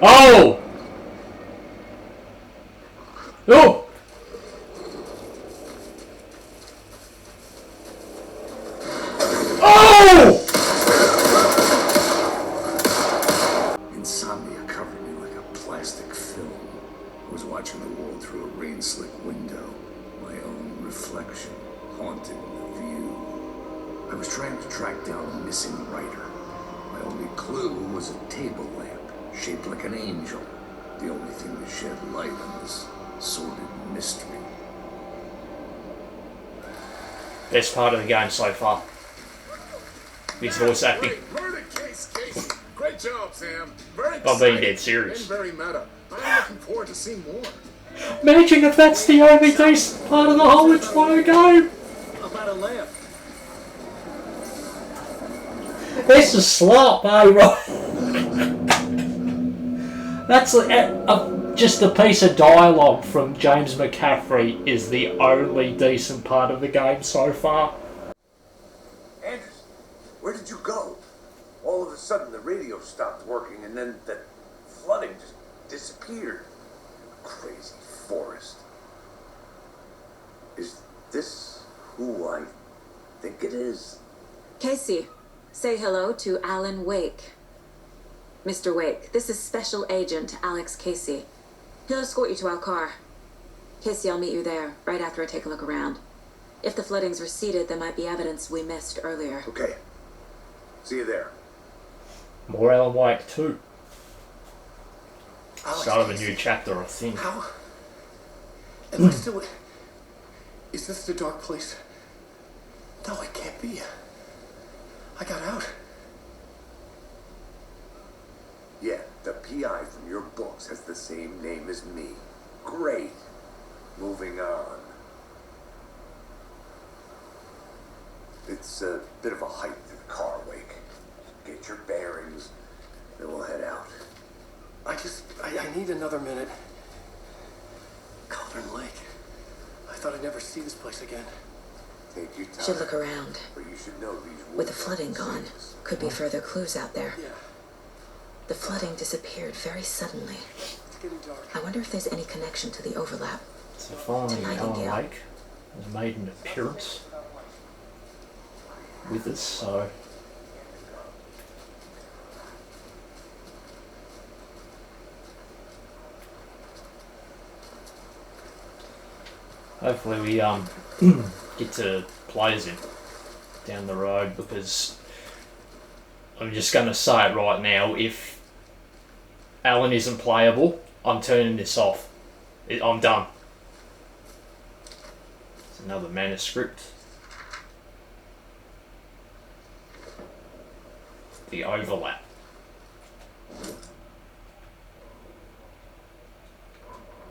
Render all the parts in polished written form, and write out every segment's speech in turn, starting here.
Oh! Oh! Oh! Insomnia covered me like a plastic film. I was watching the world through a rain-slick window. My own reflection haunted the view. I was trying to track down a missing writer. My only clue was a table lamp, shaped like an angel. The only thing that shed light on this sordid mystery. Best part of the game so far. His voice acting. Murder case, Casey. Great job, Sam. Very I'm being exciting dead serious. and very meta. I'm looking forward to seeing more. Imagine if that's the only decent part of the whole entire game. About a lamp. This is slop, eh, right? That's just a piece of dialogue from James McCaffrey is the only decent part of the game so far. Anderson, where did you go? All of a sudden the radio stopped working and then the flooding just disappeared. Crazy forest. Is this who I think it is? Casey, say hello to Alan Wake. Mr. Wake, this is Special Agent Alex Casey. He'll escort you to our car. Casey, I'll meet you there, right after I take a look around. If the flooding's receded, there might be evidence we missed earlier. Okay. See you there. More Alan Wake too. Alex, Start of a new chapter, I think. How? Am I still... Is this the dark place? No, it can't be. I got out. Yeah, the PI from your books has the same name as me. Great. Moving on. It's a bit of a hike to the car, Wake. Get your bearings, then we'll head out. I need another minute. Cauldron Lake. I thought I'd never see this place again. Take your time. Should look around. But you should know these With the flooding gone, could be further clues out there. Yeah, The flooding disappeared very suddenly. it's getting dark. I wonder if there's any connection to the overlap. So finally, Alan Nightingale. Wake has made an appearance with us, so hopefully we get to play as him down the road, because I'm just going to say it right now, if Alan isn't playable, I'm turning this off. I'm done. It's another manuscript. The overlap.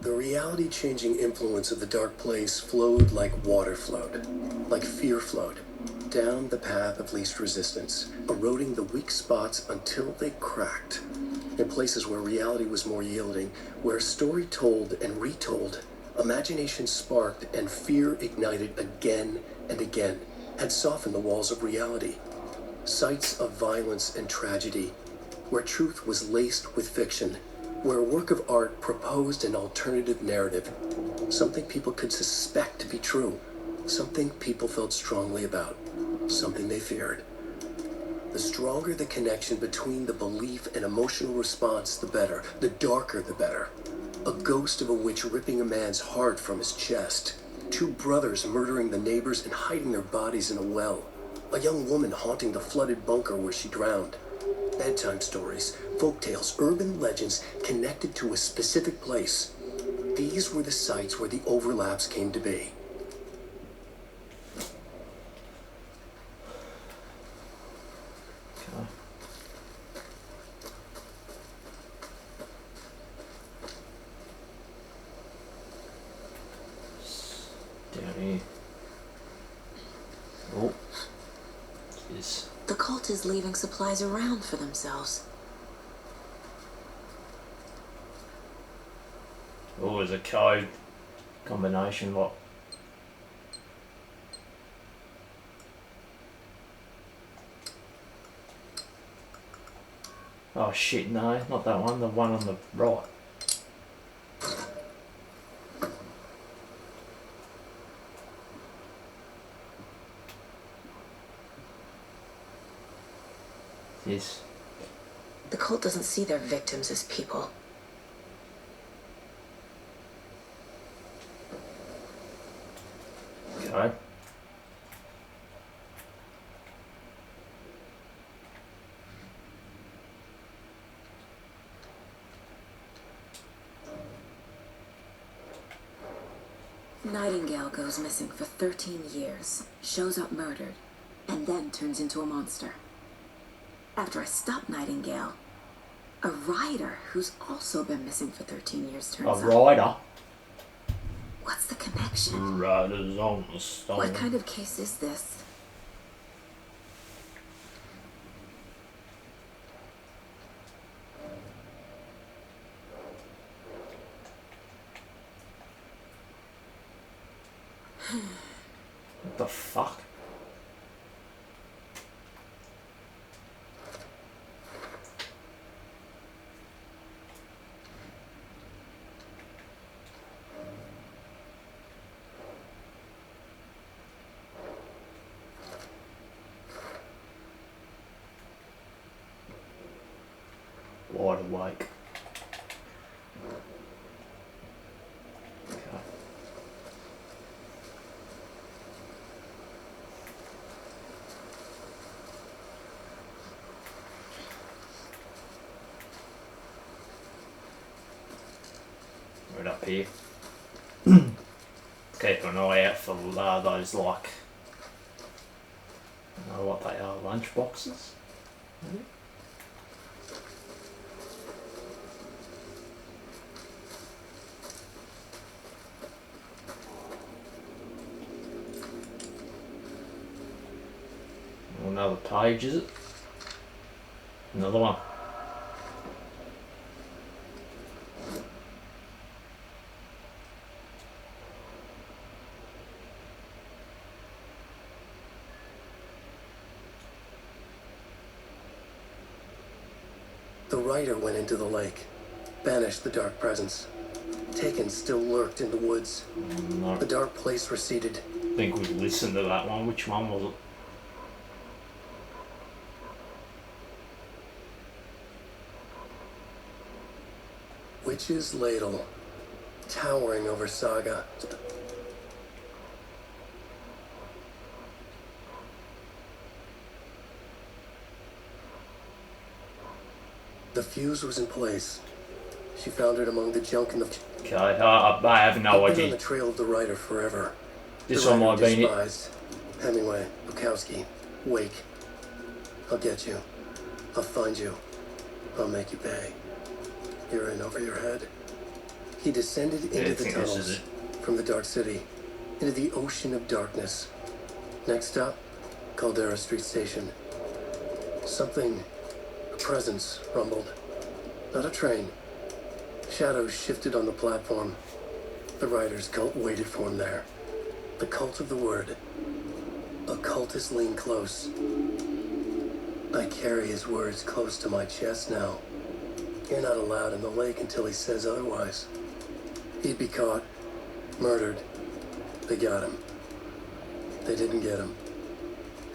The reality-changing influence of the dark place flowed like water flowed, like fear flowed, down the path of least resistance, eroding the weak spots until they cracked. In places where reality was more yielding, where story told and retold, imagination sparked and fear ignited again and again, had softened the walls of reality. Sites of violence and tragedy, where truth was laced with fiction, where a work of art proposed an alternative narrative, something people could suspect to be true, something people felt strongly about, something they feared. The stronger the connection between the belief and emotional response, the better. The darker, the better. A ghost of a witch ripping a man's heart from his chest. Two brothers murdering the neighbors and hiding their bodies in a well. A young woman haunting the flooded bunker where she drowned. Bedtime stories, folktales, urban legends connected to a specific place. These were the sites where the overlaps came to be. Down here. Oh. Jeez. The cult is leaving supplies around for themselves. Oh, there's a code combination. What? Oh shit, no, not that one, the one on the right. Yes. The cult doesn't see their victims as people. Okay. Nightingale goes missing for 13 years, shows up murdered, and then turns into a monster. After I stop Nightingale, a rider who's also been missing for 13 years A turns up. rider. What's the connection? Riders on the stone. What kind of case is this? What the fuck? Wide awake. Okay. Right up here. Keep an eye out for those, like, I don't know what they are, lunch boxes? Maybe? Another page, is it? Another one. The rider went into the lake, banished the dark presence. Taken still lurked in the woods. No, The dark place receded. I think we listened to that one. Which one was it? Witch's ladle, towering over Saga. The fuse was in place. She found it among the junk in the... Okay, I have no He'd been on idea. the trail of the rider forever. This The one rider might be it. despised. Hemingway, Bukowski, Wake. I'll get you. I'll find you. I'll make you pay. You're in over your head. He descended Yeah, I into the think this is tunnels it. from the Dark City, into the ocean of darkness. Next stop, Caldera Street Station. Something, a presence, rumbled. Not a train. Shadows shifted on the platform. The rider's cult waited for him there. The cult of the word. Occultists lean close. I carry his words close to my chest now. You're not allowed in the lake until he says otherwise. He'd be caught, murdered. They got him. They didn't get him.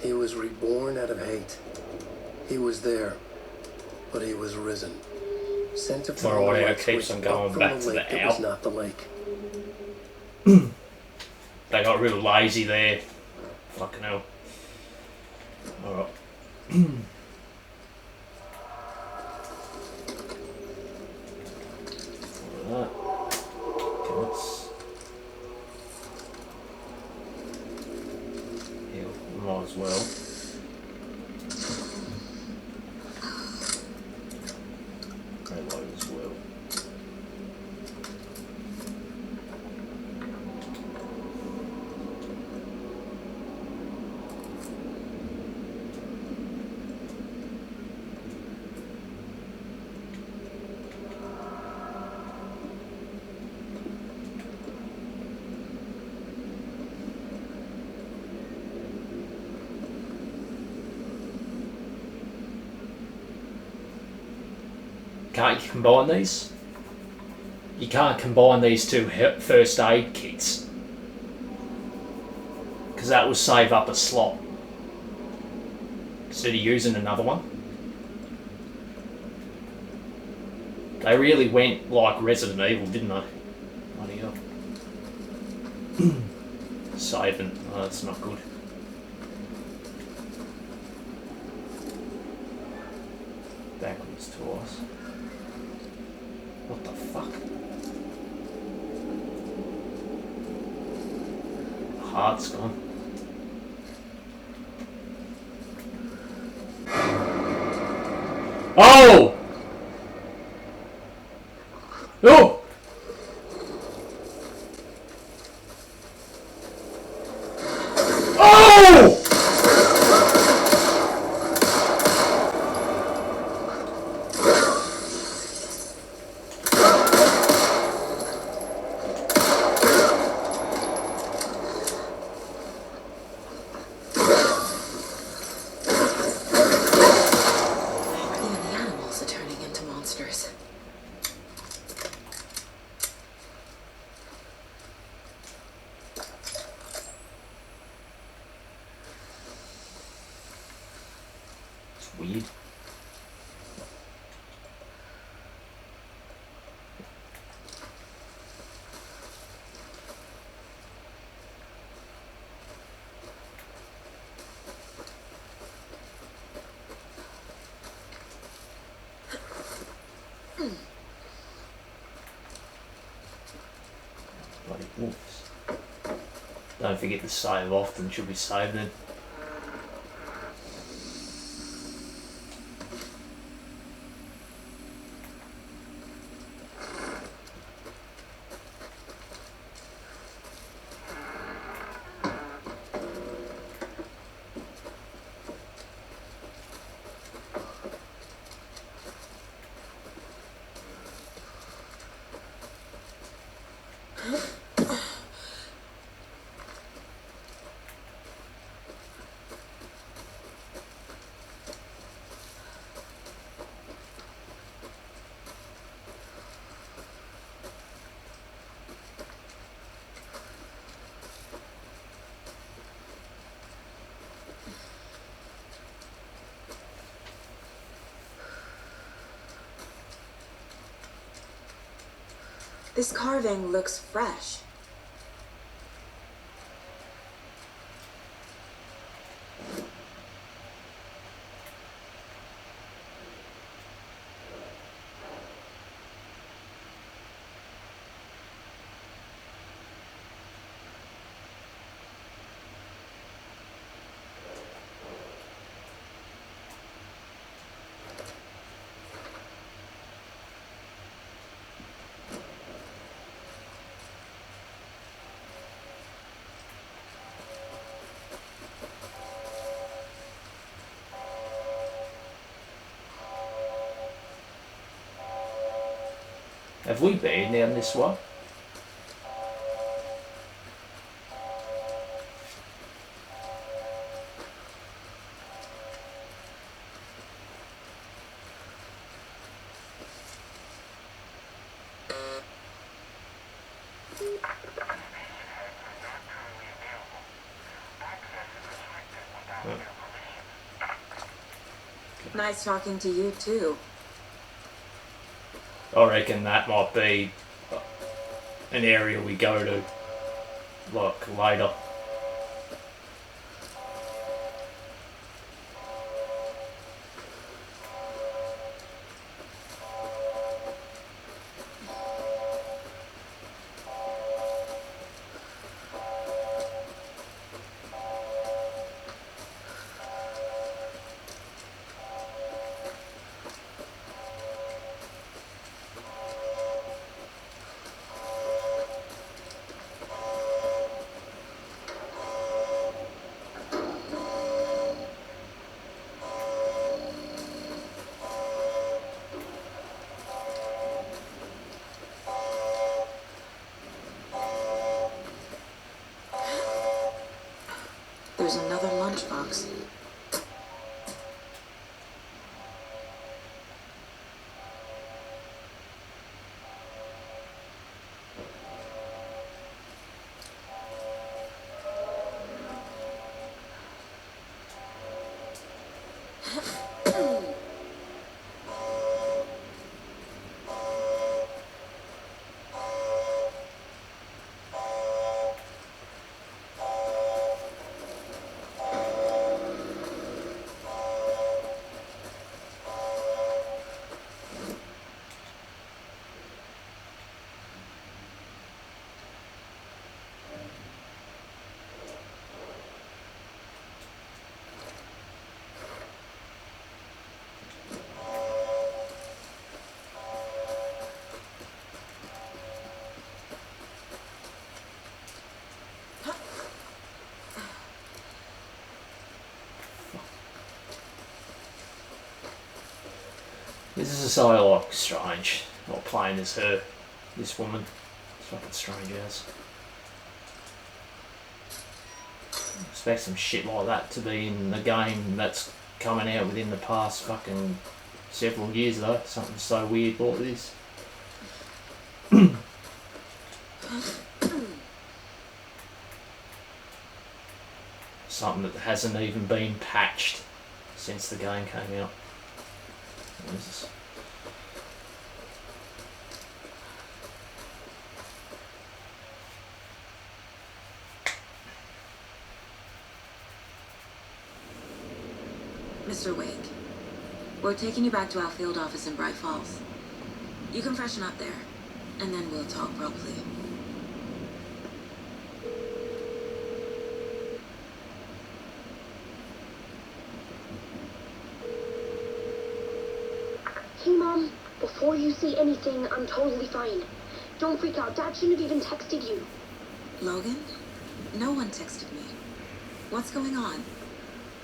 He was reborn out of hate. He was there, but he was risen. Sent to find Alright, the it lights keeps which on going up from back to lake the that was owl. not the lake. They got real lazy there. Fucking hell. Alright. Alright. Okay, let's... Heal. Might as well. Reload as well. Can't you combine these? You can't combine these two first aid kits. Because that will save up a slot. Instead of using another one. They really went like Resident Evil, didn't they? Bloody hell. Saving. Oh, that's not good. Backwards twice. What the fuck? Heart's gone. Oh! Oh! Oh! Even the animals are turning into monsters. It's weird. Bloody wolves. Don't forget to save often, should be saving it. This carving looks fresh. Have we been down this way? Nice talking to you too. I reckon that might be an area we go to, like, later. There's another lunchbox. This is so like strange. Not playing as her, this woman. It's fucking strange as. I expect some shit like that to be in the game that's coming out within the past fucking several years though. Something so weird like this. Something that hasn't even been patched since the game came out. What is this? Mr. Wake, we're taking you back to our field office in Bright Falls. You can freshen up there, and then we'll talk properly. Hey, Mom. Before you say anything, I'm totally fine. Don't freak out. Dad shouldn't have even texted you. Logan? No one texted me. What's going on?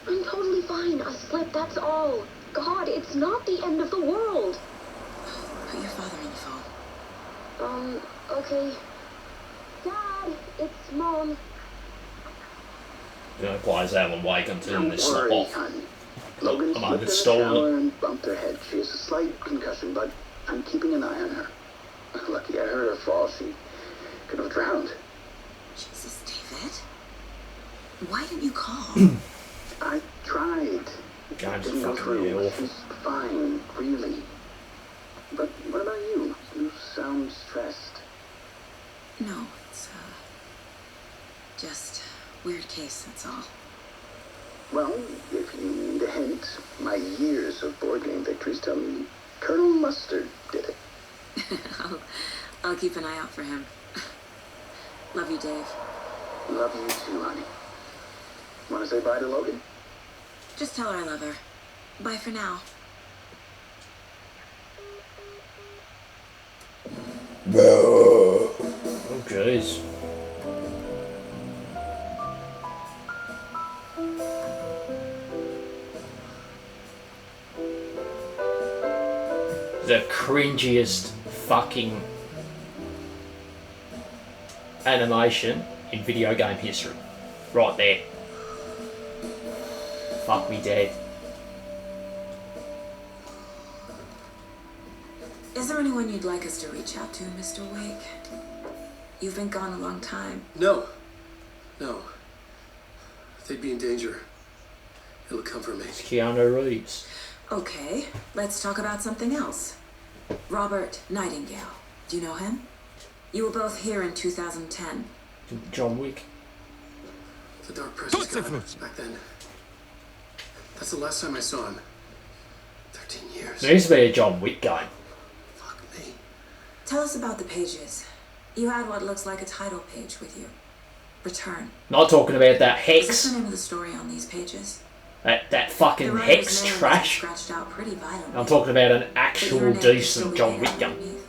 I'm totally fine. I slipped, that's all. God, it's not the end of the world. Put your father on the phone. Okay. Dad, it's Mom. You know, plays Alan Wake until Don't they slip worry, off. hon. Logan Am I slipped in the the stolen? shower and bumped her head. She has a slight concussion, but I'm keeping an eye on her. Lucky I heard her fall. She could have drowned. Jesus, David. Why didn't you call? I tried. Game's Didn't go fucking through. awful. She's fine, really. But what about you? You sound stressed. No, it's, just weird case, that's all. Well, if you need a hint, my years of board game victories tell me Colonel Mustard did it. I'll keep an eye out for him. Love you, Dave. Love you too, honey. Want to say bye to Logan? Just tell her I love her. Bye for now. Oh jeez. The cringiest fucking animation in video game history. Right there. Fuck me dead. Is there anyone you'd like us to reach out to, Mr. Wake? You've been gone a long time. No. They'd be in danger. It'll come from me. It's Keanu Reeves. Okay, let's talk about something else. Robert Nightingale. Do you know him? You were both here in 2010. John Wick. The Dark Presence got him back then. That's the last time I saw him. 13 years. There needs to be a John Wick game. Fuck me. Tell us about the pages. You had what looks like a title page with you. Return. Not talking about that Is this hex. the name of the story on these pages? That The fucking writer's hex name was trash. scratched out pretty violently. I'm talking about an But your actual name could still decent be John there Wick game. underneath.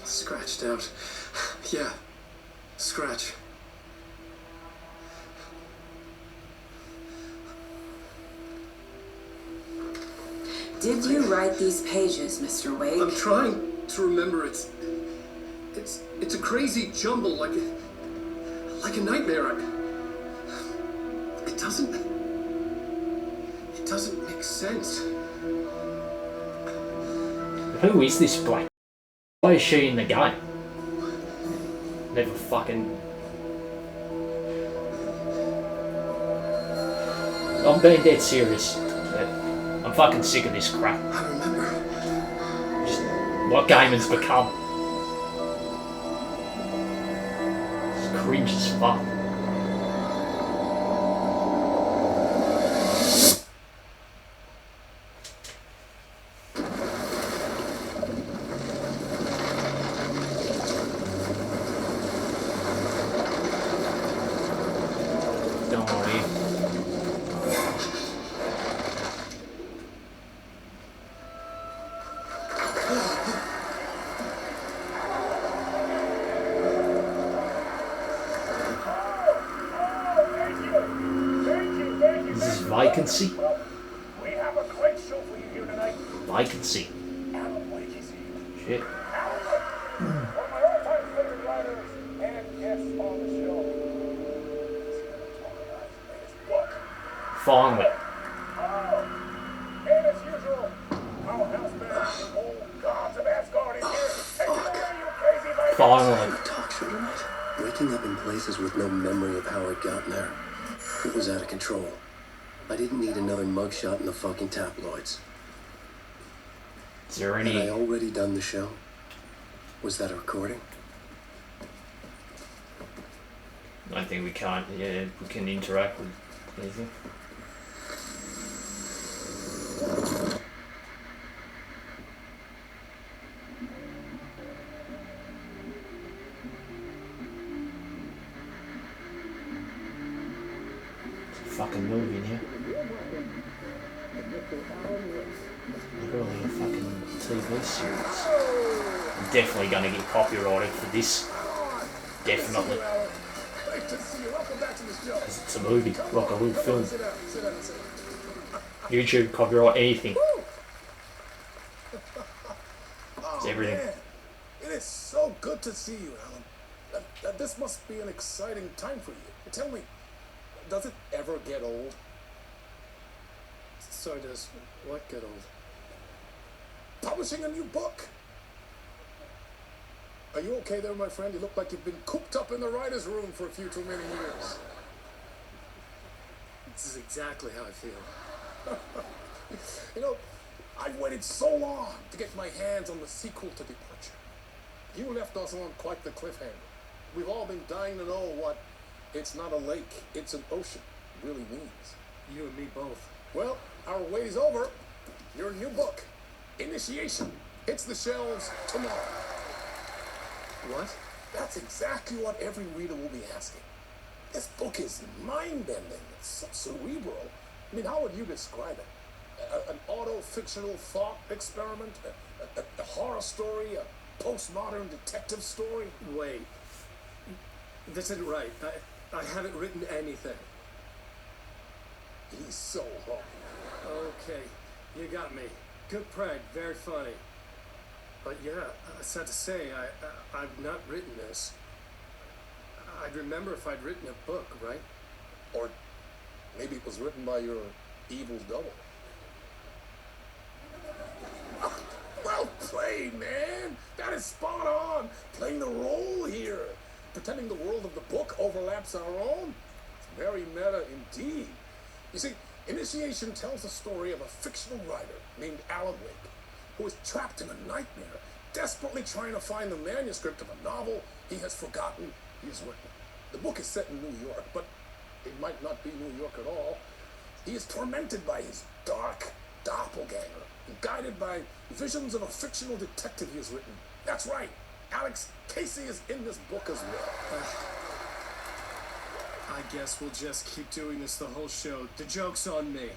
Scratched out. Yeah. Scratch. Did you write these pages, Mr. Wake? I'm trying to remember. It's a crazy jumble, like a nightmare. It doesn't make sense. Who is this black? Why is she in the game? Never fucking. I'm being dead serious. I'm fucking sick of this crap. I remember. Just what gaming's become. It's cringe as fuck. Don't worry. Thank you. This is vacancy. We have a great show for you here vacancy. Shit. One of my all-time favorite writers and guests on the show. His book. Finally. And as usual, our house band, the old gods of Asgard is here. Take it away, you crazy baby. Finally. The talk show tonight. Waking up in places with no memory of how I'd gotten there. It was out of control. I didn't need another mugshot in the fucking tabloids. Is there Had I any... already done the show? Was that a recording? I don't think we can't... Yeah, we can interact with anything. It's a fucking movie in here. Literally a fucking TV series. I'm definitely gonna get copyrighted for this. Definitely. Great to see you. Welcome back to the show. Because it's a movie, like a little film. Sit down, sit down, sit down. YouTube copyright anything. Oh, It's everything. man. It is so good to see you, Alan. This must be an exciting time for you. Tell me, does it ever get old? So does what get old? Publishing a new book. Are you okay there, my friend? You look like you've been cooped up in the writer's room for a few too many years. This is exactly how I feel. You know, I've waited so long to get my hands on the sequel to Departure. You left us on quite the cliffhanger. We've all been dying to know what "it's not a lake, it's an ocean" really means. You and me both. Well, our wait is over. Your new book, Initiation, hits the shelves tomorrow. What? That's exactly what every reader will be asking. This book is mind-bending. It's so cerebral. I mean, how would you describe it? An auto-fictional thought experiment? A horror story? A postmodern detective story? Wait. This isn't right. I haven't written anything. He's so wrong. Okay, you got me. Good prank, very funny. But yeah, sad to say, I've not written this. I'd remember if I'd written a book, right? Or maybe it was written by your evil double. Well played, man. That is spot on. Playing the role here. Pretending the world of the book overlaps our own. It's very meta indeed. You see, Initiation tells the story of a fictional writer named Alan Wake, who is trapped in a nightmare, desperately trying to find the manuscript of a novel he has forgotten he has written. The book is set in New York, but it might not be New York at all. He is tormented by his dark doppelganger, and guided by visions of a fictional detective he has written. That's right, Alex Casey is in this book as well. I guess we'll just keep doing this the whole show. The joke's on me.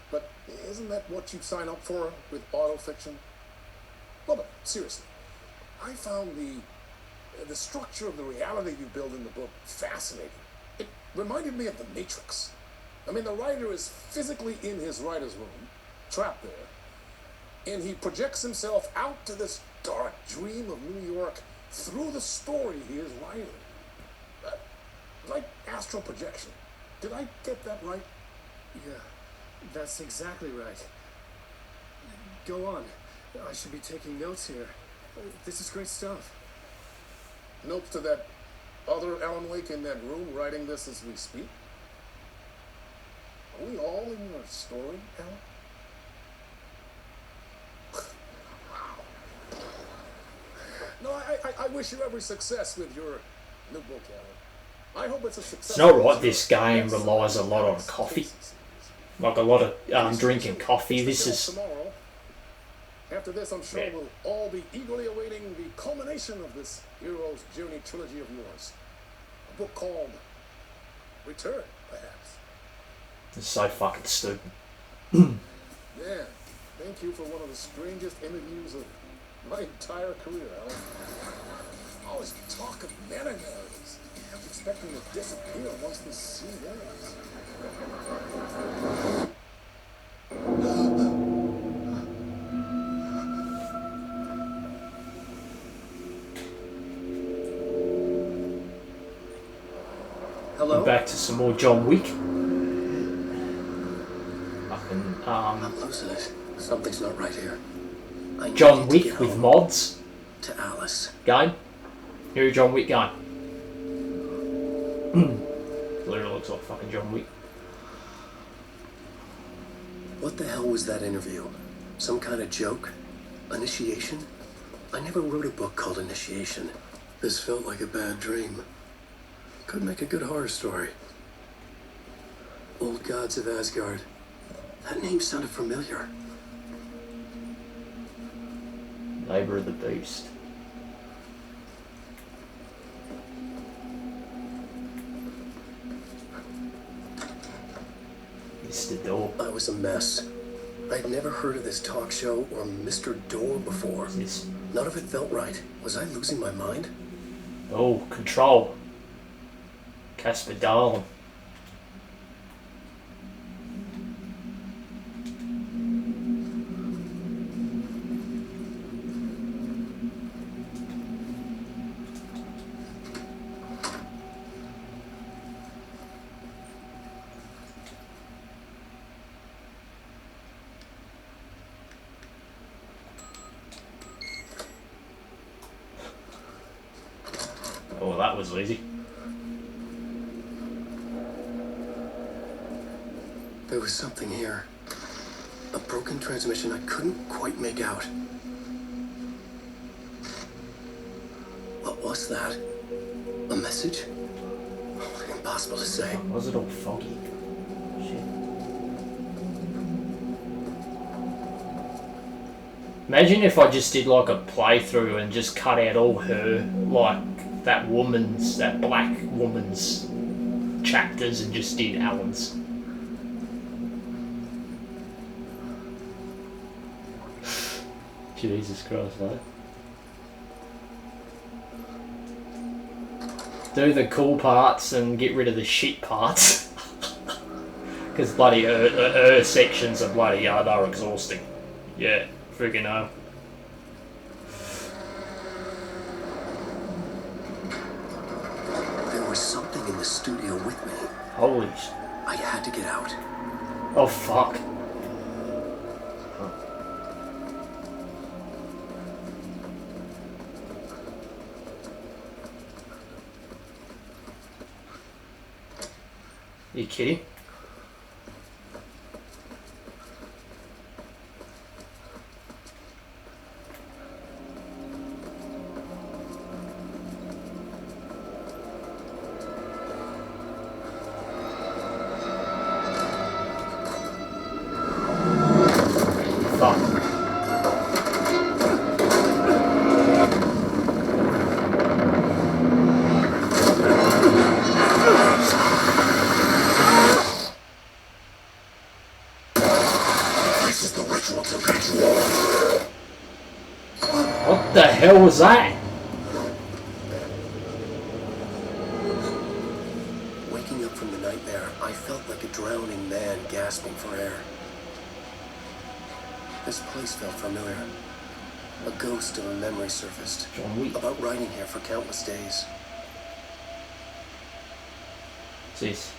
But isn't that what you sign up for with autofiction? Well, but seriously, I found the structure of the reality you build in the book fascinating. It reminded me of The Matrix. I mean, the writer is physically in his writer's room, trapped there, and he projects himself out to this dark dream of New York through the story he is writing. Like astral projection. Did I get that right? Yeah, that's exactly right. Go on. I should be taking notes here. This is great stuff. Notes to that other Alan Wake in that room writing this as we speak? Are we all in your story, Alan? Wow. No, I wish you every success with your new book, Alan. I hope it's a success. It's not right, this game relies a lot on coffee. Like a lot of drinking coffee. This is... Tomorrow. After this, I'm sure we'll all be eagerly awaiting the culmination of this Hero's Journey trilogy of yours. A book called Return, perhaps. It's so fucking stupid. Man, thank you for one of the strangest interviews of my entire career, Alan. Always talk of meta narratives. I'm expecting to disappear once this scene ends. Hello? Back to some more John Wick. Fucking, I'm losing it. Something's not right here. I John need to get Wick with home mods to Alice. game. Here is John Wick game. Literally looks like fucking John Wick. What the hell was that interview? Some kind of joke? Initiation? I never wrote a book called Initiation. This felt like a bad dream. Could make a good horror story. Old Gods of Asgard. That name sounded familiar. Neighbour of the Beast. Mr. Door. I was a mess. I'd never heard of this talk show or Mr. Door before. This. None of it felt right. Was I losing my mind? Oh, Control. Casper Darling. Oh, that was easy. There was something here. A broken transmission I couldn't quite make out. What was that? A message? Impossible to say. Was it all foggy? Shit. Imagine if I just did like a playthrough and just cut out all her, like that black woman's chapters and just did Alan's. Jesus Christ, mate. Do the cool parts and get rid of the shit parts. Because bloody her sections are bloody, they're exhausting. Yeah, friggin' hell. There was something in the studio with me. Holy sh... I had to get out. Oh fuck. You kidding? Fuck. What the hell was that? Waking up from the nightmare, I felt like a drowning man gasping for air. This place felt familiar. A ghost of a memory surfaced. John Wick. About riding here for countless days. Jeez.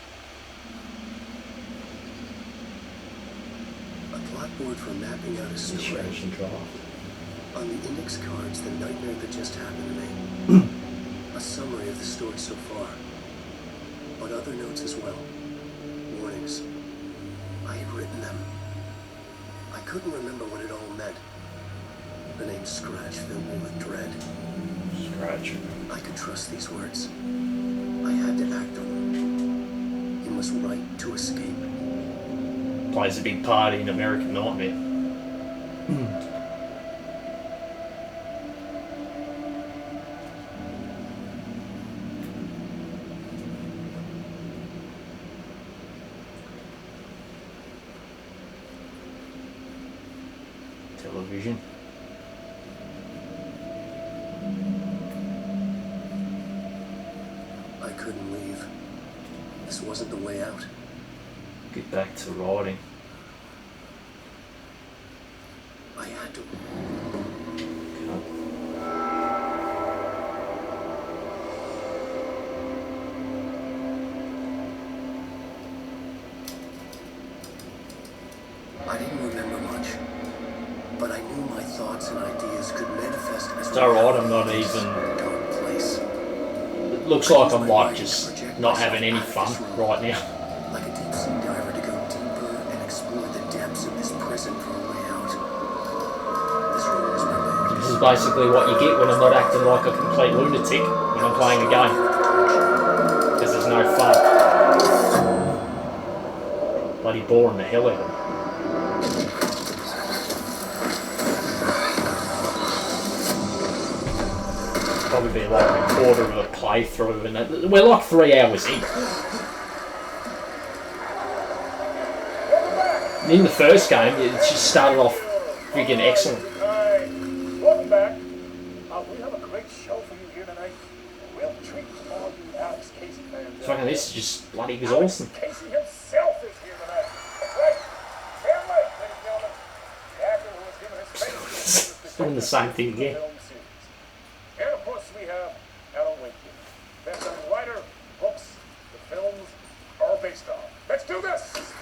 A blackboard for mapping out a story. Initiation draft. On the index cards, the nightmare that just happened to me. A summary of the story so far. But other notes as well. Warnings. I had written them. I couldn't remember what it all meant. The name Scratch filled me with dread. Scratch. I could trust these words. I had to act on them. You must write to escape. Plays a big part in American Nightmare. Television. I couldn't leave. This wasn't the way out. Get back to writing. I had to. but I knew my thoughts and ideas could manifest as It's alright, I'm not reality in this even... dark place. It looks like I'm like just not having any fun right now. Like a deep sea diver to go deeper and explore the depths of this prison for a way out. This room is my boat. This is basically what you get when I'm not acting like a complete lunatic when I'm playing a game. Because there's no fun. Bloody boring the hell out of me. Probably be like a quarter of a playthrough, and we're like 3 hours in. In the first game, it just started off freaking excellent. Hi. Welcome back. We have a great show for you here tonight. A real treat for all you Alex Casey fans. Fucking this is just bloody was Alex awesome. Casey himself is here tonight. That's right. Sam Lake, ladies and gentlemen. The actor who has given his face Doing the same thing again. film series. And of course we have Alan Wake here. Best-selling writer, books, the films are based on. Let's do this!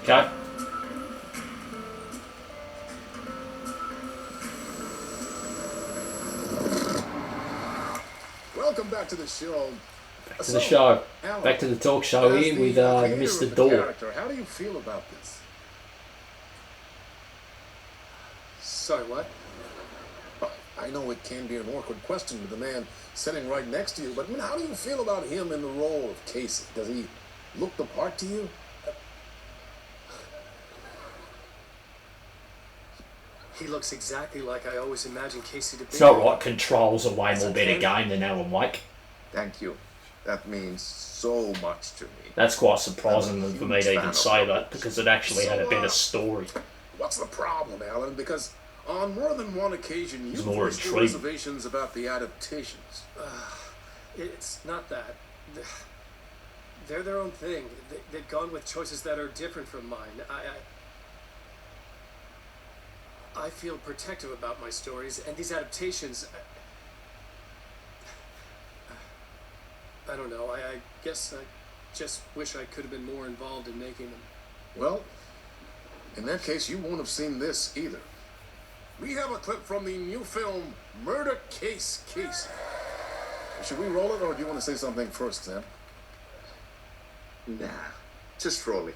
Okay. Welcome back to the show. Back to the show. Alan, Back to the talk show as here the with creator Mr. of the Door. character, how do you feel about this? Sorry, what? I know it can be an awkward question with the man sitting right next to you, but I mean, how do you feel about him in the role of Casey? Does he look the part to you? He looks exactly like I always imagined Casey to be. It's not right. Control's a way more better game than Alan Wake. Thank you. That means so much to me. That's quite surprising I'm a for me huge to fan even of say yours. that because it actually had a better story. What's the problem, Alan? Because on more than one occasion, It's you've more voiced your intriguing. reservations about the adaptations. It's not that. They're their own thing. They've gone with choices that are different from mine. I feel protective about my stories, and these adaptations... I don't know. I guess I just wish I could have been more involved in making them. Well, in that case, you won't have seen this either. We have a clip from the new film, Murder Case Casey. Should we roll it, or do you want to say something first, Sam? Nah, just roll it.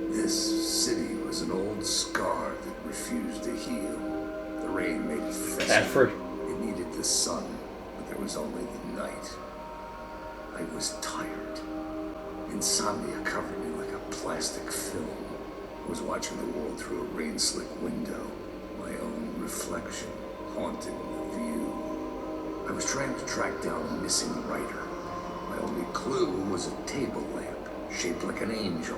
This city was an old scar that refused to heal. The rain made it fester. Adford. It needed the sun, but there was only the night. I was tired. Insomnia covered me like a plastic film. I was watching the world through a rain-slick window. My own reflection haunted the view. I was trying to track down a missing writer. My only clue was a table lamp, shaped like an angel.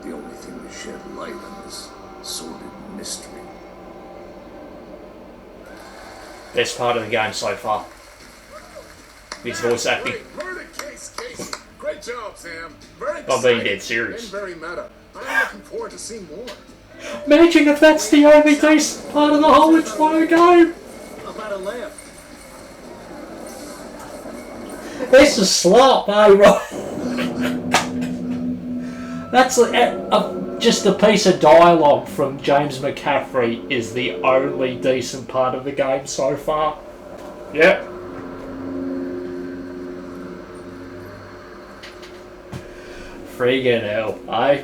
The only thing that shed light on this sordid mystery. Best part of the game so far. His voice acting. Murder Case Casey. Great job, Sam. Very I'm being exciting dead serious. and very meta. I'm looking forward to seeing more. Imagine if that's the only decent part of the whole entire game. About a lamp. This is slop, eh, right? That's just a piece of dialogue from James McCaffrey is the only decent part of the game so far. Yep. Friggin' hell, eh?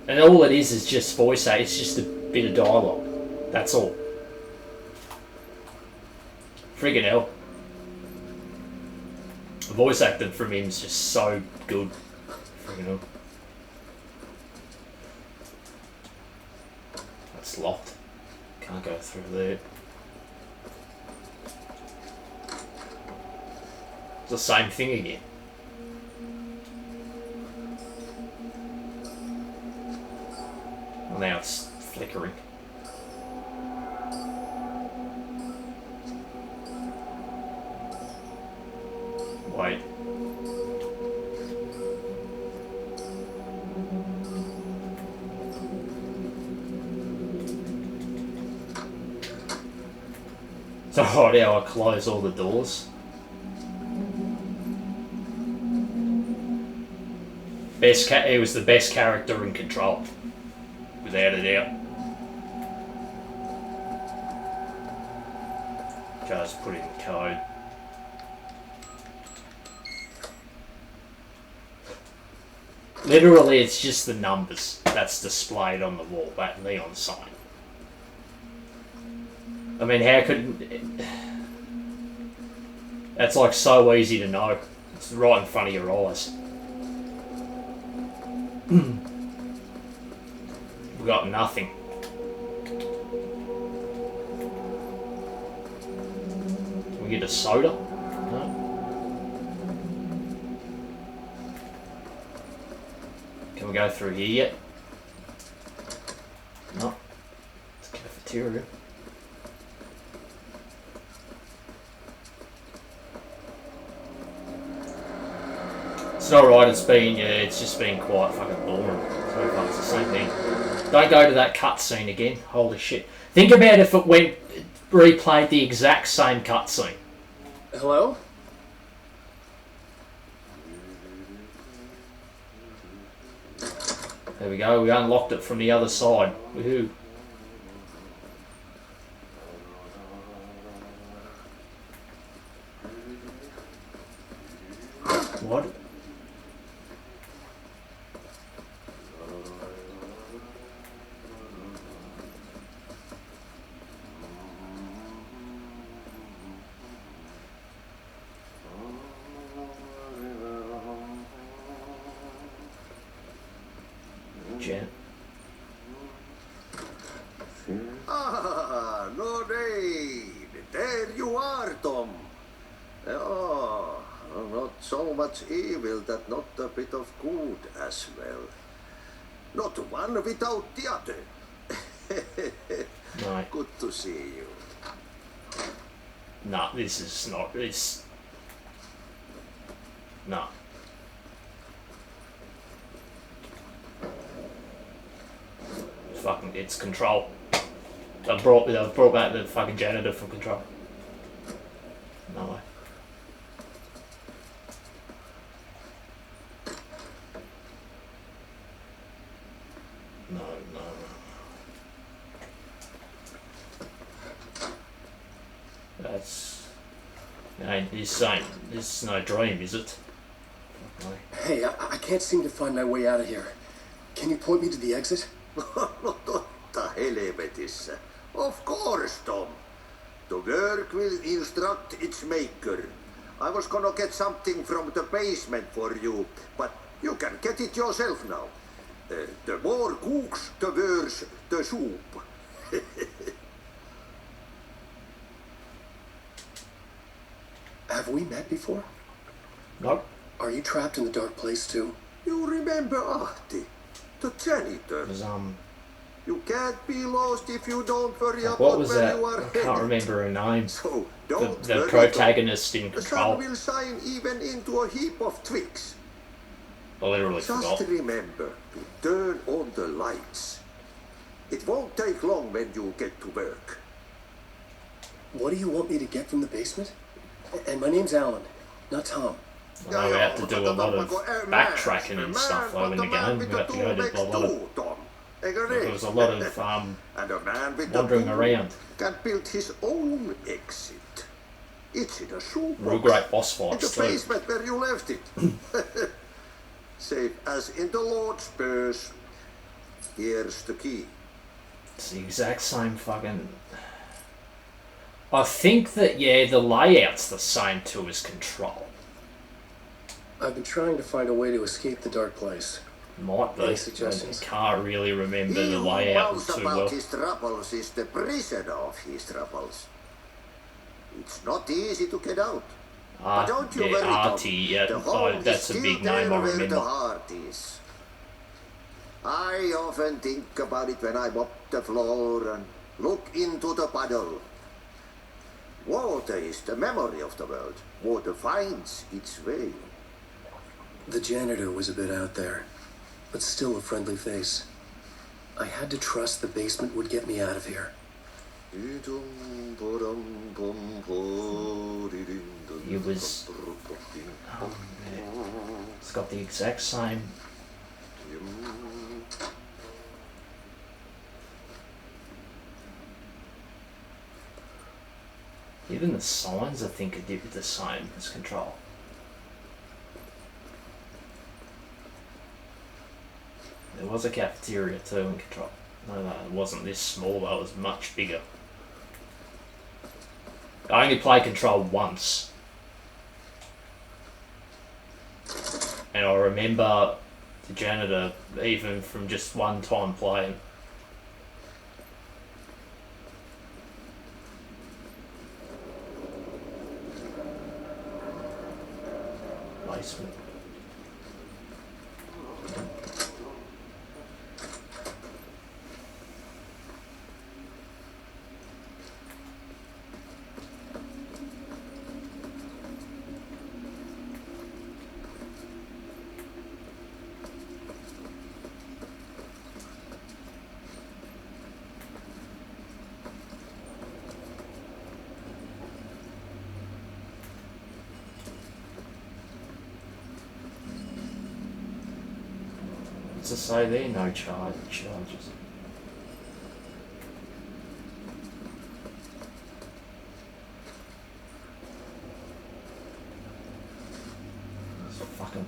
And all it is just voice act, it's just a bit of dialogue. That's all. Friggin' hell. The voice acting from him is just so good. Friggin' hell. That's locked. Can't go through there. It's the same thing again. Well, now it's flickering. Wait. It's alright how I close all the doors. He was the best character in Control, without a doubt. Just put in code. Literally, it's just the numbers that's displayed on the wall, that neon sign. I mean, how could... That's like so easy to know. It's right in front of your eyes. We got nothing. Can we get a soda? No. Can we go through here yet? No. It's a cafeteria. It's not right, it's just been quite fucking boring. So far, it's the same thing. Don't go to that cutscene again. Holy shit. Think about if it replayed the exact same cutscene. Hello? There we go, we unlocked it from the other side. Woohoo. What? Jen. Ah, no raid. There you are, Tom. Oh, not so much evil that not a bit of good as well. Not one without the other. No. Good to see you. Nah, this is not. It's. No. Fucking, it's Control. I've brought back the fucking janitor from Control. No way. No. That's. This is no dream, is it? No. Hey, I can't seem to find my way out of here. Can you point me to the exit? Totta helvetissä. Of course, Tom. The work will instruct its maker. I was gonna get something from the basement for you, but you can get it yourself now. The more cooks, the worse the soup. Have we met before? Nope. Are you trapped in the dark place too? You remember Ahti, the janitor? Was, You can't be lost if you don't worry what about was where that? you are I can't headed. remember her name. So don't The worry, protagonist in The sun Control. will shine even into a heap of twigs. I literally Just forgot. remember to turn on the lights. It won't take long when you get to work. What do you want me to get from the basement? And my name's Alan, not Tom. I know we have to do a lot of backtracking and stuff though in the game. We have to go to a lot of. There was a lot of And a man with wandering a around. can build his own exit. It's in a shoebox. Real great boss In the fights too. basement where you left it. Safe as in the Lord's purse. Here's the key. It's the exact same fucking. I think that the layout's the same too as Control. I've been trying to find a way to escape the dark place. Might be. Any I suggestions? can't really remember He the who layout knows too about well. his troubles is the prisoner of his troubles. It's not easy to get out. But don't you worry, Tom. Artie, The home that's is a big still name I there where the remember. heart is. I often think about it when I mop the floor and look into the puddle. Water is the memory of the world. Water finds its way. The janitor was a bit out there, but still a friendly face. I had to trust the basement would get me out of here. It was. It's got the exact same. Even the signs, I think, are the same as Control. There was a cafeteria too in Control. No, it wasn't this small, though, it was much bigger. I only played Control once. And I remember the janitor, even from just one time playing. Basement. To say there, no charges. It's fucking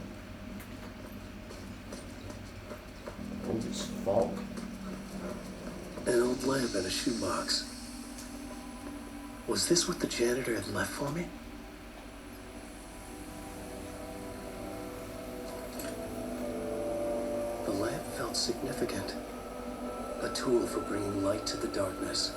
all this fog. An old lamp in a shoebox. Was this what the janitor had left for me? The lamp felt significant. A tool for bringing light to the darkness.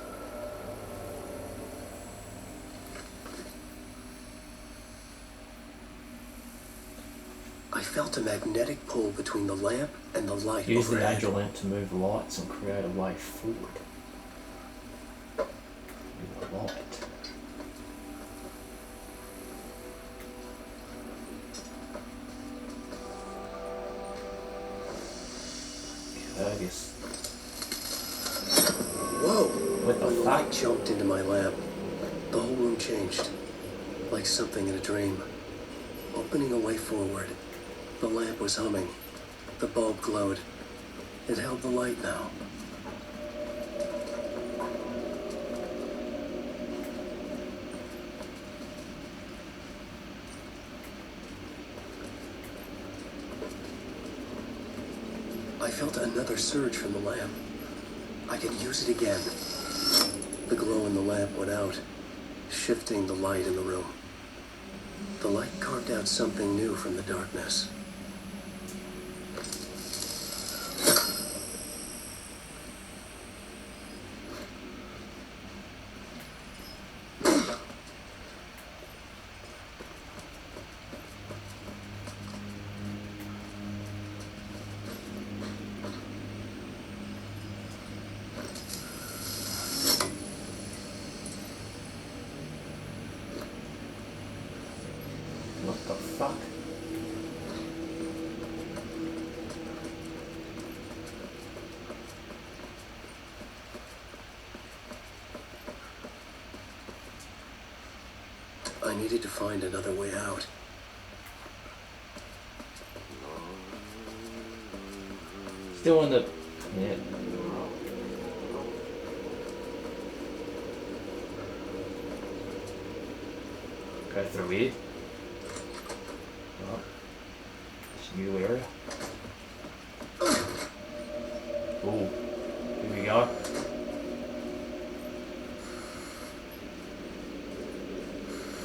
I felt a magnetic pull between the lamp and the light Use the overhead. angel lamp to move lights and create a way forward. With a light. Curtis. Whoa! What the fuck? Light jumped into my lamp. The whole room changed. Like something in a dream. Opening a way forward. The lamp was humming. The bulb glowed. It held the light now. I felt another surge from the lamp. I could use it again. The glow in the lamp went out, shifting the light in the room. The light carved out something new from the darkness. What the fuck? I needed to find another way out. Still in the... Yeah. Go through here. Right. It's a new area. Ooh. Here we go.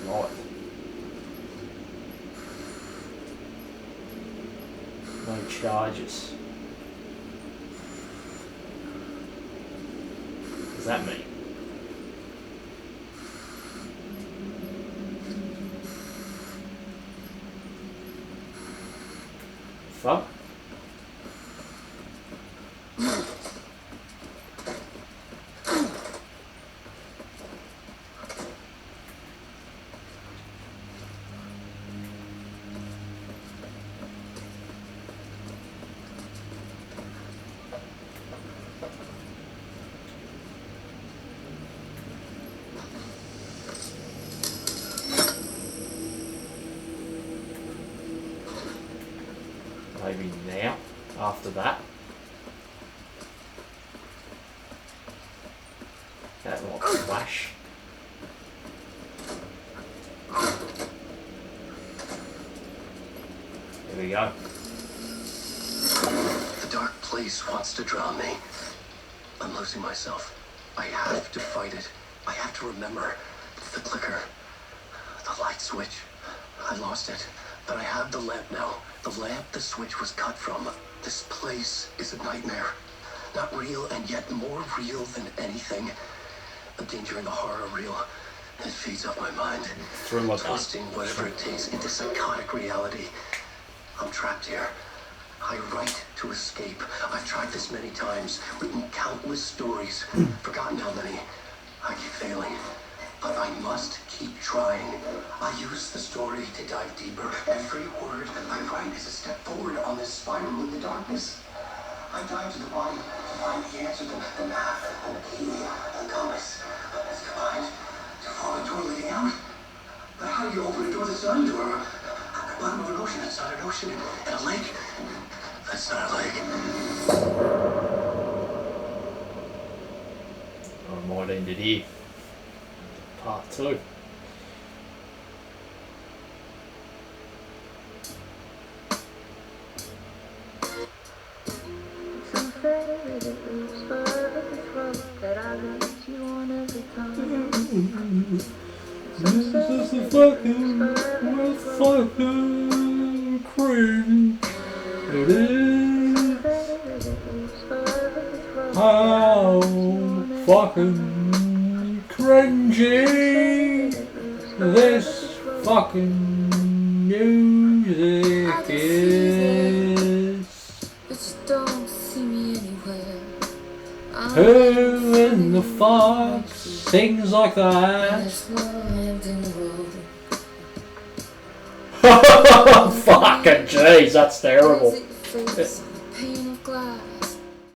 Right. No charges. What does that mean? Fuck. after that. That will flash. There we go. The dark place wants to drown me. I'm losing myself. I have to fight it. I have to remember the clicker, the light switch. I lost it, but I have the lamp now. The lamp the switch was cut from. This place is a nightmare. Not real, and yet more real than anything. The danger and the horror reel. It feeds off my mind, twisting whatever it takes into psychotic reality. I'm trapped here. I write to escape. I've tried this many times, written countless stories, forgotten how many. I keep failing, but I must keep trying. I use the story to dive deeper. Every word I write is a step forward on this spiral in the darkness. I dive to the body to find the answer, the map, and the key, the compass. It's combined to form a door leading out. But how do you open a door that's not a door? At the bottom of an ocean, it's not an ocean. And a lake, that's not a lake. I might end it here. Part 2. This is the fucking cringe. It is how fucking cringy this fucking music is. Don't see me anywhere. Who in the fuck sings like that? Fucking jeez, that's terrible.